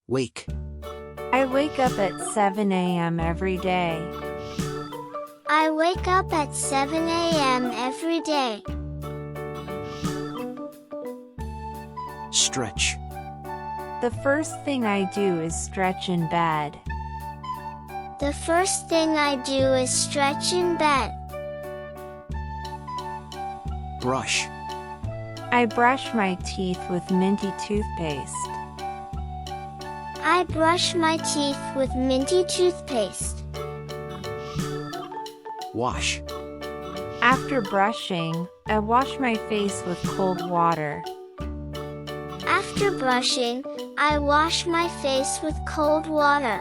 Wake. I wake up at 7 a.m. every day. I wake up at 7 a.m. every day. Stretch. The first thing I do is stretch in bed. The first thing I do is stretch in bed. Brush. I brush my teeth with minty toothpaste. I brush my teeth with minty toothpaste. Wash. After brushing, I wash my face with cold water. After brushing, I wash my face with cold water.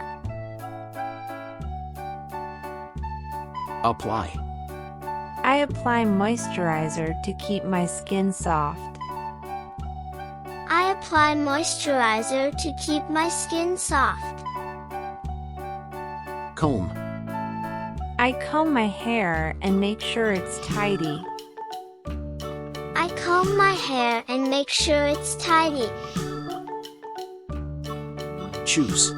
Apply. I apply moisturizer to keep my skin soft. I apply moisturizer to keep my skin soft. Comb. I comb my hair and make sure it's tidy. I comb my hair and make sure it's tidy. Choose.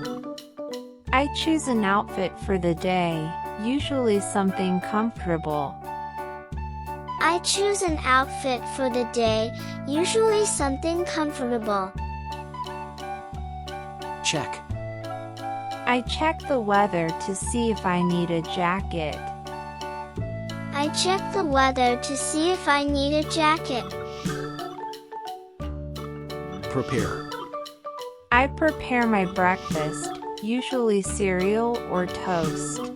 I choose an outfit for the day, usually something comfortable. I choose an outfit for the day, usually something comfortable. Check. I check the weather to see if I need a jacket. I check the weather to see if I need a jacket. Prepare. I prepare my breakfast, usually cereal or toast.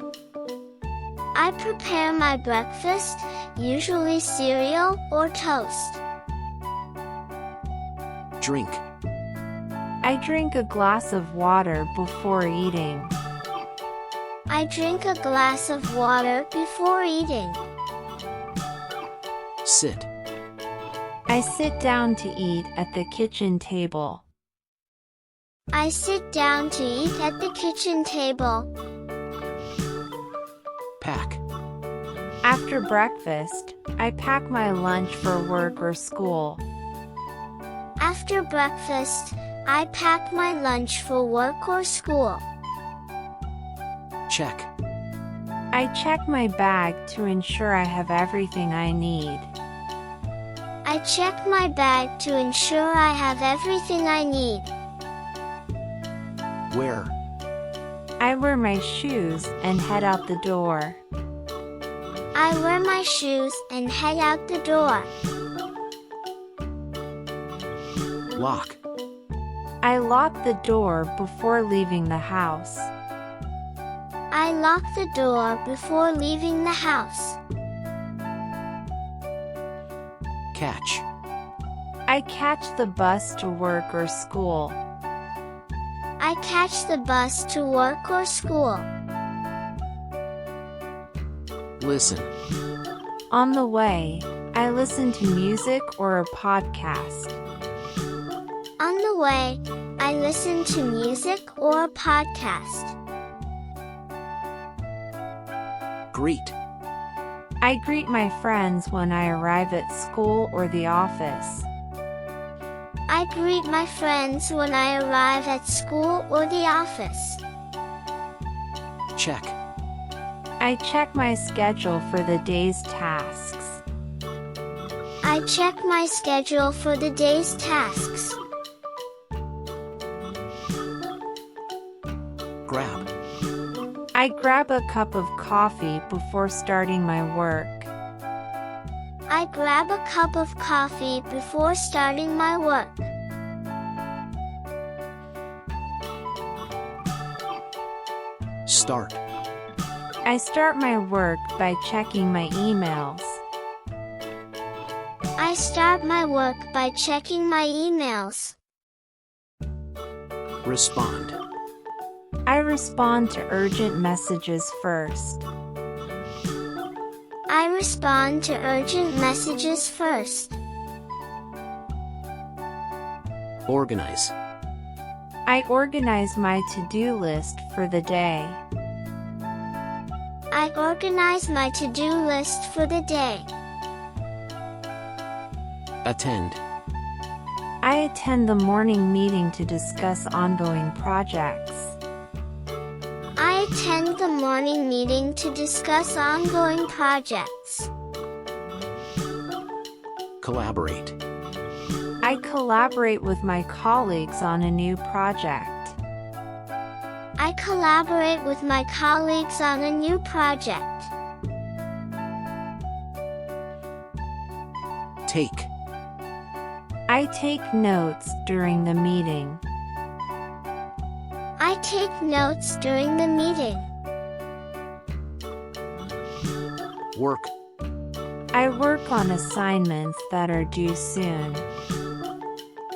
I prepare my breakfast, usually cereal or toast. Drink. I drink a glass of water before eating. I drink a glass of water before eating. Sit. I sit down to eat at the kitchen table. I sit down to eat at the kitchen table. Pack. After breakfast, I pack my lunch for work or school. After breakfast, I pack my lunch for work or school. Check. I check my bag to ensure I have everything I need. I check my bag to ensure I have everything I need. Wear. I wear my shoes and head out the door. I wear my shoes and head out the door. Lock. I lock the door before leaving the house. I lock the door before leaving the house. Catch. I catch the bus to work or school. I catch the bus to work or school. Listen. On the way, I listen to music or a podcast. On the way, I listen to music or a podcast. Greet. I greet my friends when I arrive at school or the office. I greet my friends when I arrive at school or the office. Check. I check my schedule for the day's tasks. I check my schedule for the day's tasks. Grab. I grab a cup of coffee before starting my work. I grab a cup of coffee before starting my work. Start. I start my work by checking my emails. I start my work by checking my emails. Respond. I respond to urgent messages first. I respond to urgent messages first. Organize. I organize my to-do list for the day. I organize my to-do list for the day. Attend. I attend the morning meeting to discuss ongoing projects. I attend the morning meeting to discuss ongoing projects. Collaborate. I collaborate with my colleagues on a new project. I collaborate with my colleagues on a new project. Take. I take notes during the meeting. I take notes during the meeting. Work. I work on assignments that are due soon.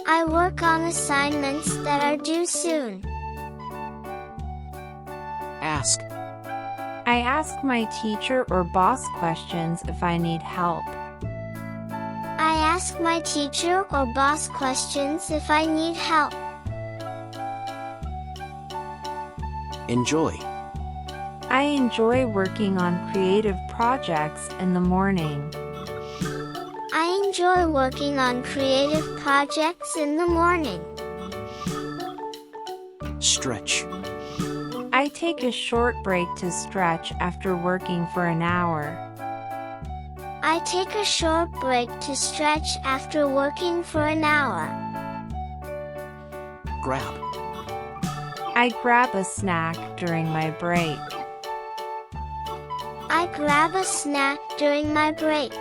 I work on assignments that are due soon. Ask. I ask my teacher or boss questions if I need help. I ask my teacher or boss questions if I need help. Enjoy. I enjoy working on creative projects in the morning. I enjoy working on creative projects in the morning. Stretch. I take a short break to stretch after working for an hour. I take a short break to stretch after working for an hour. Grab. I grab a snack during my break. I grab a snack during my break.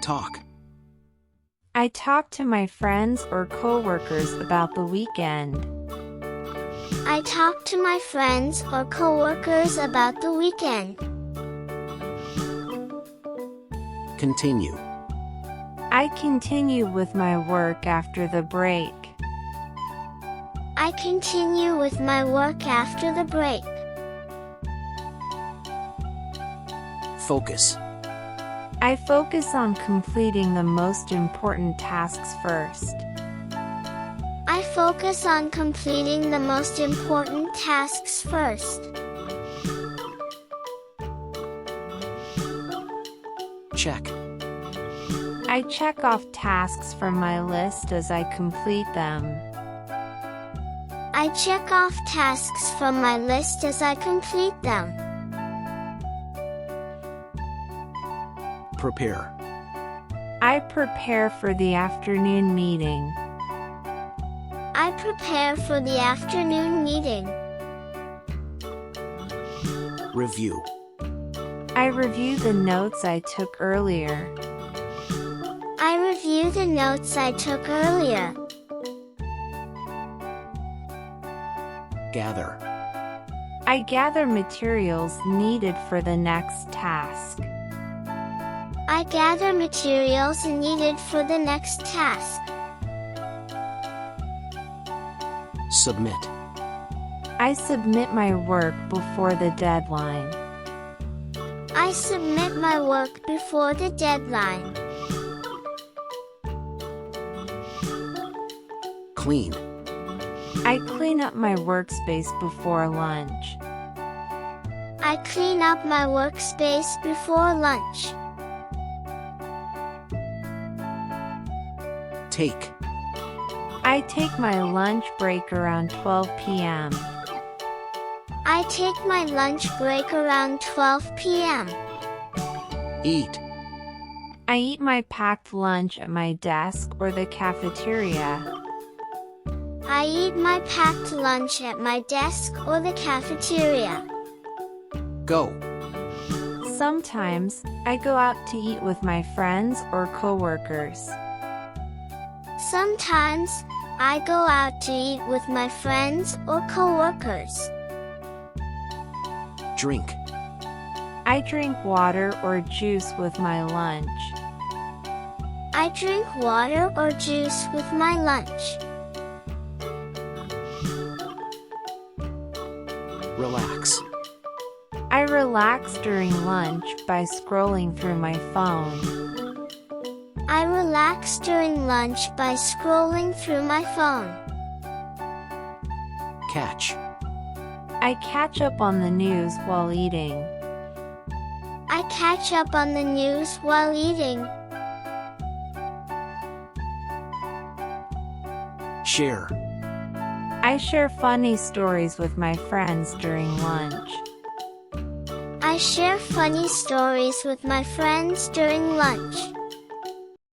Talk. I talk to my friends or coworkers about the weekend. I talk to my friends or coworkers about the weekend. Continue. I continue with my work after the break. I continue with my work after the break. Focus. I focus on completing the most important tasks first. I focus on completing the most important tasks first. Check. I check off tasks from my list as I complete them. I check off tasks from my list as I complete them. Prepare. I prepare for the afternoon meeting. I prepare for the afternoon meeting. Review. I review the notes I took earlier. I review the notes I took earlier. Gather. I gather materials needed for the next task. I gather materials needed for the next task. Submit. I submit my work before the deadline. I submit my work before the deadline. Clean. I clean up my workspace before lunch. I clean up my workspace before lunch. Take. I take my lunch break around 12 p.m. I take my lunch break around 12 p.m. Eat. I eat my packed lunch at my desk or the cafeteria. I eat my packed lunch at my desk or the cafeteria. Go. Sometimes, I go out to eat with my friends or coworkers. Sometimes, I go out to eat with my friends or coworkers. Drink. I drink water or juice with my lunch. I drink water or juice with my lunch. Relax. I relax during lunch by scrolling through my phone. I relax during lunch by scrolling through my phone. Catch. I catch up on the news while eating. I catch up on the news while eating. Share. I share funny stories with my friends during lunch. I share funny stories with my friends during lunch.